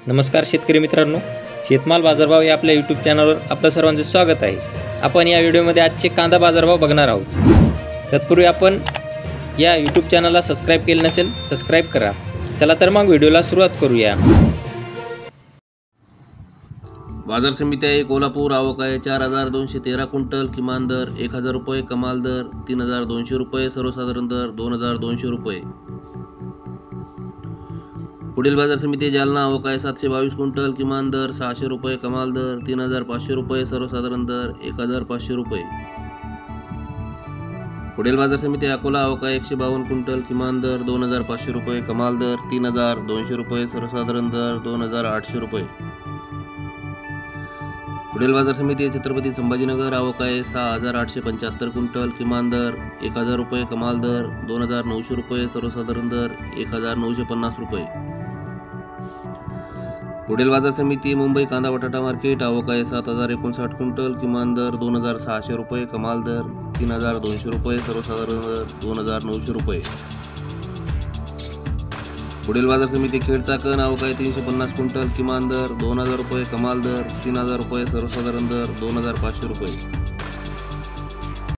नमस्कार शेतकरी मित्रांनो, शेतमाल बाजारभाव या आपल्या यूट्यूब चॅनलवर आपलं सर्वांचे स्वागत आहे। आपण या व्हिडिओमध्ये आजचे कांदा बाजारभाव बघणार आहोत। तत्पूर्वी आपण या यूट्यूब चॅनलला सबस्क्राइब केले नसेल सबस्क्राइब करा। चला तर मग व्हिडिओला सुरुवात करूया। बाजार समिती आहे कोल्हापूर। आवक आहे 4213 क्विंटल, किमान दर 1000 रुपये, कमाल दर 3200 रुपये, सर्वसाधारण दर 2200 रुपये। पुढील बाजार समिती जालना। आवक आहे 722 क्विंटल, किमान दर 600 रुपये, कमाल दर 3500 रुपये, सर्वसाधारण दर 1500 रुपये। पुढील बाजार समिती अकोला। आवक आहे 152 क्विंटल, किमान दर 2500 रुपये, कमाल दर 3200 रुपये, सर्वसाधारण दर 2800 रुपये। पुढील बाजार समिती छत्रपती संभाजीनगर। आवक आहे 6875 क्विंटल, किमान दर 1000 रुपये, कमाल दर 2900 रुपये, सर्वसाधारण दर 1950 रुपये। पुढील बाजार समिती मुंबई कांदा बटाटा मार्केट। आवक आहे 7059 क्विंटल, किमान दर 2600 रुपये, कमाल दर 3200 रुपये, सर्वसाधारण दर 2900 रुपये। पुढील बाजार समिती खेड चाकण। आवक आहे 350 क्विंटल, किमान दर 2000 रुपये, कमाल दर 3000 रुपये, सर्वसाधारण दर 2500 रुपये।